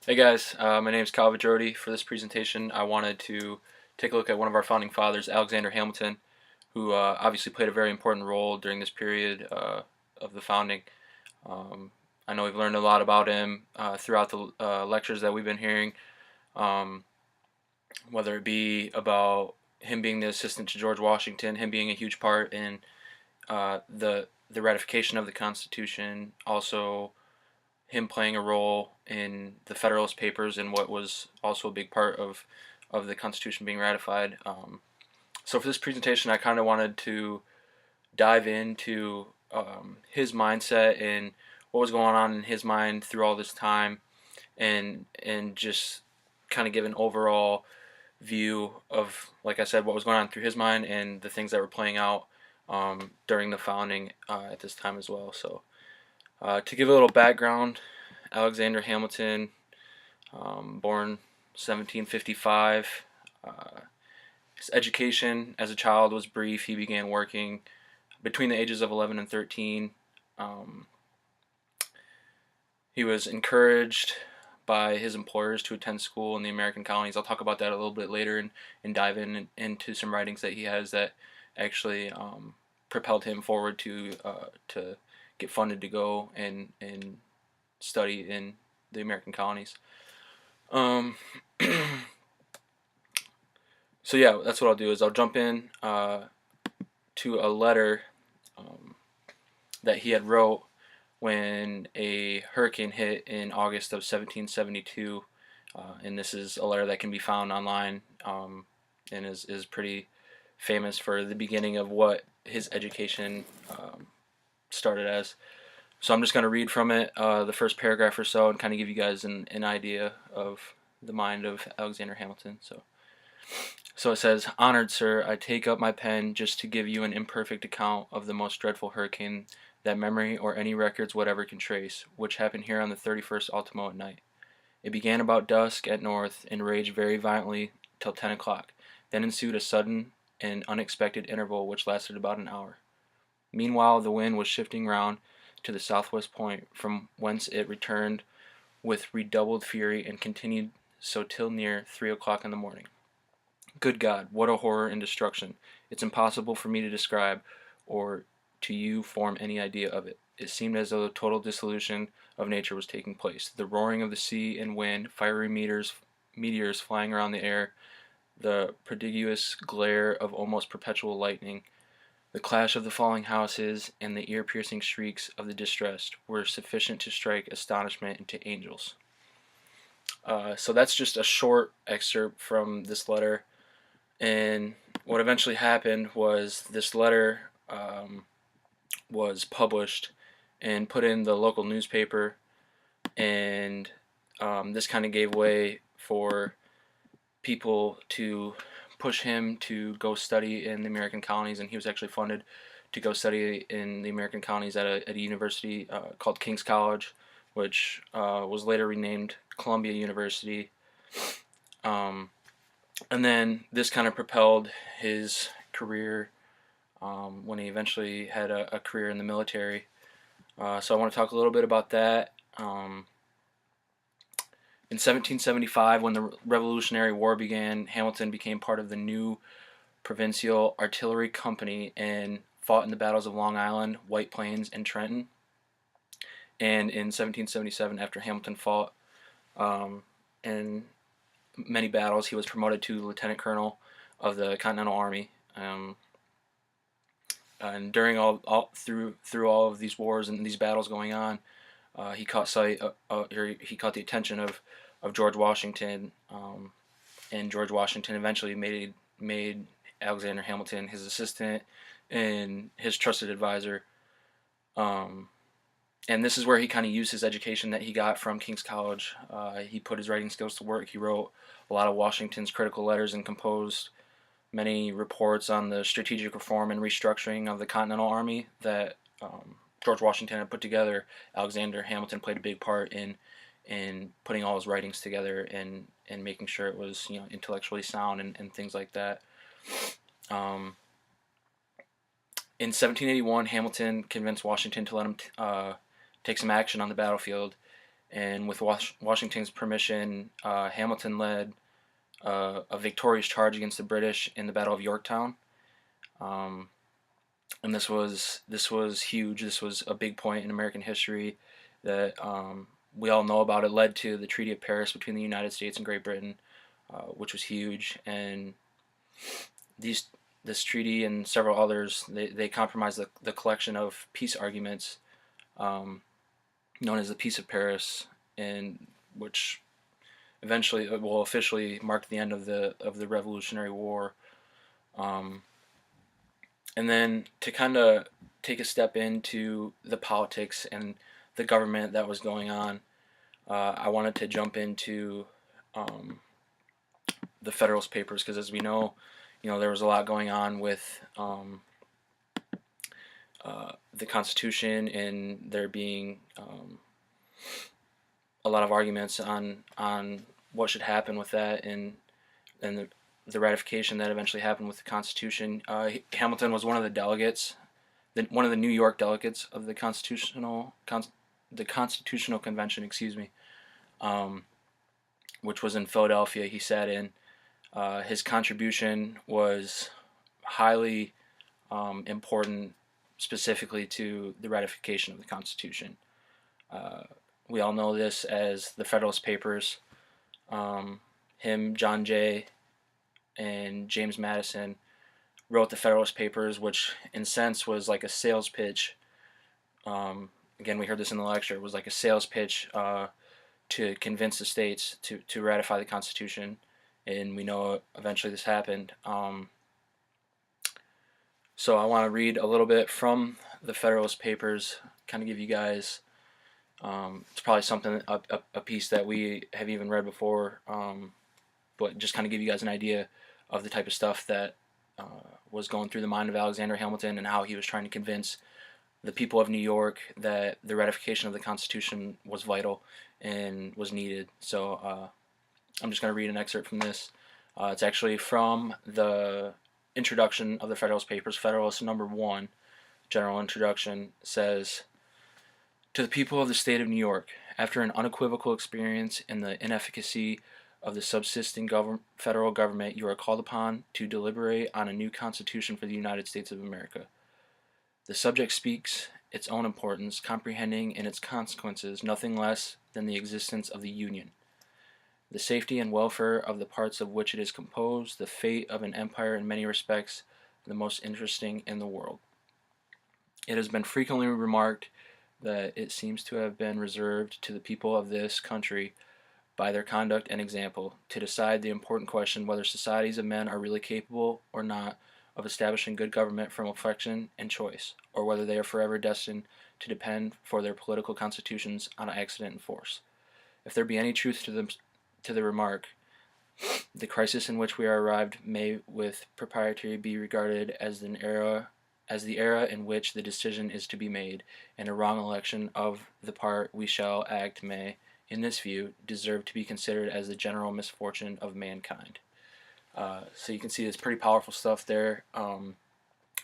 Hey guys, my name is Kyle Vidrodi. For this presentation, I wanted to take a look at one of our founding fathers, Alexander Hamilton, who obviously played a very important role during this period of the founding. Um, I know we've learned a lot about him throughout the lectures that we've been hearing, um, whether it be about him being the assistant to George Washington, him being a huge part in the ratification of the Constitution, also him playing a role in the Federalist Papers and what was also a big part of the Constitution being ratified. So for this presentation, I kind of wanted to dive into his mindset and what was going on in his mind through all this time, and just kind of give an overall view of, like I said, what was going on through his mind and the things that were playing out during the founding at this time as well. So to give a little background, Alexander Hamilton, born 1755. His education as a child was brief. He began working between the ages of 11 and 13. Um, he was encouraged by his employers to attend school in the American colonies. I'll talk about that a little bit later and dive into some writings that he has that actually propelled him forward to get funded to go and study in the American colonies. Um, so yeah, that's what I'll do is I'll jump in to a letter um, that he had wrote when a hurricane hit in August of 1772, and this is a letter that can be found online and is pretty famous for the beginning of what his education started as. So I'm just going to read from it, the first paragraph or so, and kind of give you guys an idea of the mind of Alexander Hamilton. So it says, "Honored sir, I take up my pen just to give you an imperfect account of the most dreadful hurricane that memory or any records whatever can trace, which happened here on the 31st ultimo at night. It began about dusk at north and raged very violently till 10 o'clock. Then ensued a sudden and unexpected interval which lasted about an hour. Meanwhile the wind was shifting round to the southwest point, from whence it returned with redoubled fury and continued so till near 3 o'clock in the morning. Good God, what a horror and destruction! It's impossible for me to describe, or to you form any idea of it. It seemed as though the total dissolution of nature was taking place. The roaring of the sea and wind, fiery meteors flying around the air, the prodigious glare of almost perpetual lightning, the clash of the falling houses, and the ear-piercing shrieks of the distressed were sufficient to strike astonishment into angels." So that's just a short excerpt from this letter. And what eventually happened was this letter was published and put in the local newspaper, and this kind of gave way for people to push him to go study in the American colonies, and he was actually funded to go study in the American colonies at a university called King's College, which was later renamed Columbia University. Um, and then this kind of propelled his career when he eventually had a career in the military. So I want to talk a little bit about that. In 1775, when the Revolutionary War began, Hamilton became part of the new Provincial Artillery Company and fought in the battles of Long Island, White Plains, and Trenton. And in 1777, after Hamilton fought in many battles, he was promoted to lieutenant colonel of the Continental Army. And during through all of these wars and these battles going on, he caught he caught the attention of George Washington, and George Washington eventually made Alexander Hamilton his assistant and his trusted advisor. And this is where he kind of used his education that he got from King's College. He put his writing skills to work. He wrote a lot of Washington's critical letters and composed many reports on the strategic reform and restructuring of the Continental Army that George Washington had put together. Alexander Hamilton played a big part in putting all his writings together and making sure it was intellectually sound and things like that. In 1781, Hamilton convinced Washington to let him take some action on the battlefield, And with Washington's permission, Hamilton led a victorious charge against the British in the Battle of Yorktown. Um, and this was huge. This was a big point in American history that we all know about. It led to the Treaty of Paris between the United States and Great Britain, which was huge. And these this treaty and several others, they compromised the collection of peace arguments um, known as the Peace of Paris, and which eventually will officially mark the end of the Revolutionary War. Um, and then to kind of take a step into the politics and the government that was going on, I wanted to jump into um, the Federalist Papers because, as we know, there was a lot going on with the Constitution, and there being a lot of arguments on what should happen with that, and the ratification that eventually happened with the Constitution. Hamilton was one of the delegates, one of the New York delegates of the Constitutional Convention, excuse me, which was in Philadelphia. He sat in. His contribution was highly important, specifically to the ratification of the Constitution. We all know this as the Federalist Papers. Him, John Jay, and James Madison wrote the Federalist Papers, which in sense was like a sales pitch. Again, we heard this in the lecture. It was like a sales pitch to convince the states to ratify the Constitution, and we know eventually this happened. So I want to read a little bit from the Federalist Papers, kind of give you guys. It's probably something a piece that we have even read before, but just kind of give you guys an idea of the type of stuff that was going through the mind of Alexander Hamilton and how he was trying to convince the people of New York that the ratification of the Constitution was vital and was needed. So I'm just going to read an excerpt from this. It's actually from the introduction of the Federalist Papers. Federalist number 1, general introduction, says, "To the people of the state of New York, after an unequivocal experience in the inefficacy of the subsisting federal government, you are called upon to deliberate on a new constitution for the United States of America. The subject speaks its own importance, comprehending in its consequences nothing less than the existence of the Union, the safety and welfare of the parts of which it is composed, the fate of an empire in many respects the most interesting in the world. It has been frequently remarked that it seems to have been reserved to the people of this country, by their conduct and example, to decide the important question whether societies of men are really capable or not of establishing good government from affection and choice, or whether they are forever destined to depend for their political constitutions on accident and force. If there be any truth to the remark, the crisis in which we are arrived may with propriety be regarded as the era in which the decision is to be made, and a wrong election of the part we shall act may, in this view, deserve to be considered as the general misfortune of mankind." So you can see it's pretty powerful stuff there, and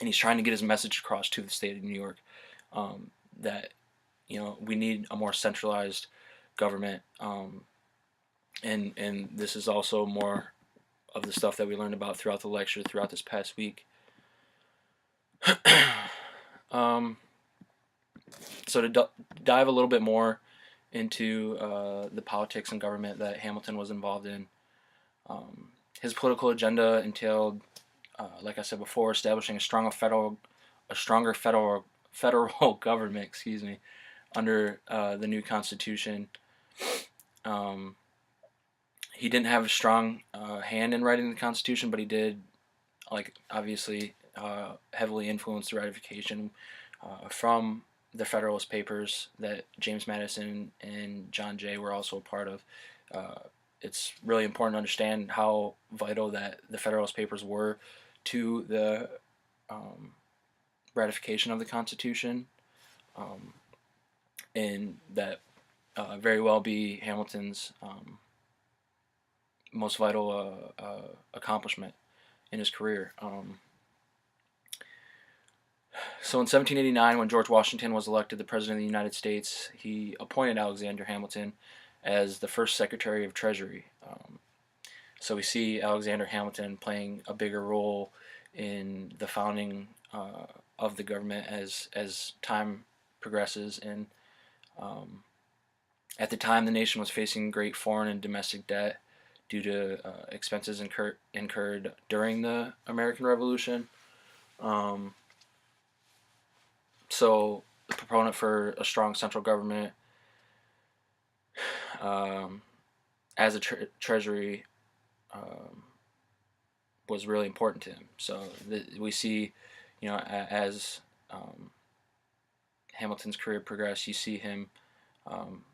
he's trying to get his message across to the state of New York, that we need a more centralized government, and this is also more of the stuff that we learned about throughout the lecture throughout this past week. So to dive a little bit more into the politics and government that Hamilton was involved in, his political agenda entailed, like I said before, establishing a stronger federal government, excuse me, under the new Constitution. He didn't have a strong hand in writing the Constitution, but he did, obviously, heavily influence the ratification from the Federalist Papers that James Madison and John Jay were also a part of. It's really important to understand how vital that the Federalist Papers were to the ratification of the Constitution, and that very well be Hamilton's most vital accomplishment in his career. So in 1789, when George Washington was elected the President of the United States, he appointed Alexander Hamilton as the first Secretary of Treasury. So we see Alexander Hamilton playing a bigger role in the founding of the government as time progresses. And um, at the time, the nation was facing great foreign and domestic debt due to expenses incurred during the American Revolution. Um, so the proponent for a strong central government um, as a treasury um, was really important to him. So we see, as um, Hamilton's career progressed, you see him um,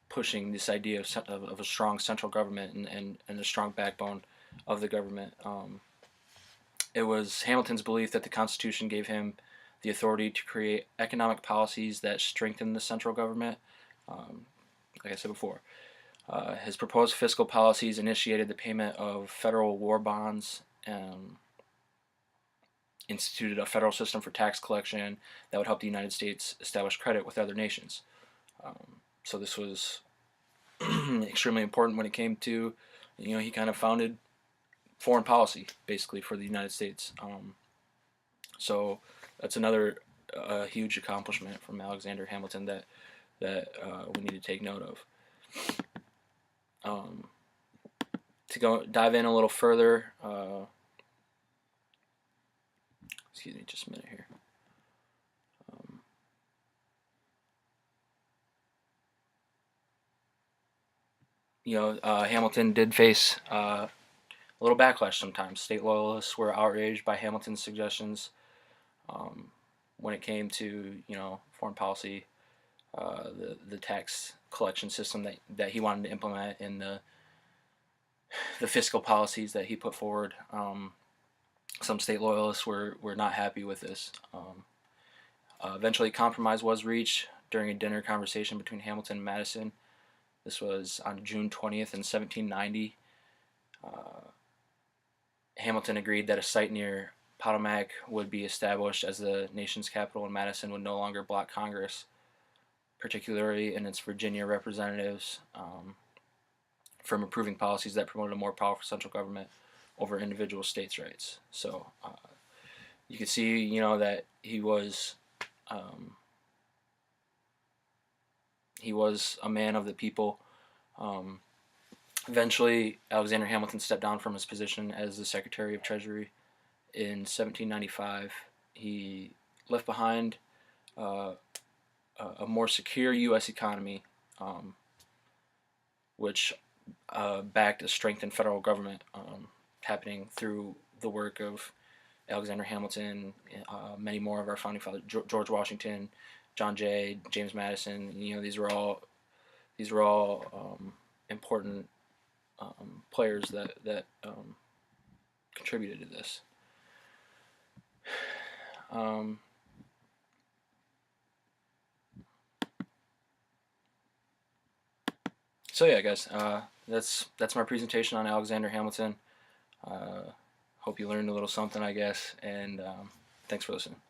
pushing this idea of a strong central government and a strong backbone of the government. It was Hamilton's belief that the Constitution gave him the authority to create economic policies that strengthened the central government. Um, like I said before, his proposed fiscal policies initiated the payment of federal war bonds, instituted a federal system for tax collection that would help the United States establish credit with other nations. So this was extremely important when it came to, he kind of founded foreign policy basically for the United States. So that's another huge accomplishment from Alexander Hamilton that we need to take note of. To go dive in a little further, excuse me, just a minute here. Hamilton did face a little backlash sometimes. State loyalists were outraged by Hamilton's suggestions when it came to foreign policy, the tax collection system that he wanted to implement, and the fiscal policies that he put forward. Some state loyalists were not happy with this. Eventually, compromise was reached during a dinner conversation between Hamilton and Madison. This was on June 20th in 1790. Hamilton agreed that a site near Potomac would be established as the nation's capital, and Madison would no longer block Congress, particularly in its Virginia representatives, from approving policies that promoted a more powerful central government over individual states' rights. So you could see, that he was a man of the people. Eventually, Alexander Hamilton stepped down from his position as the Secretary of Treasury in 1795. He left behind a more secure U.S. economy, which backed a strengthened federal government, happening through the work of Alexander Hamilton, many more of our founding fathers, George Washington, John Jay, James Madison. These were all important players that contributed to this. So yeah, guys, that's my presentation on Alexander Hamilton. Hope you learned a little something, I guess, and thanks for listening.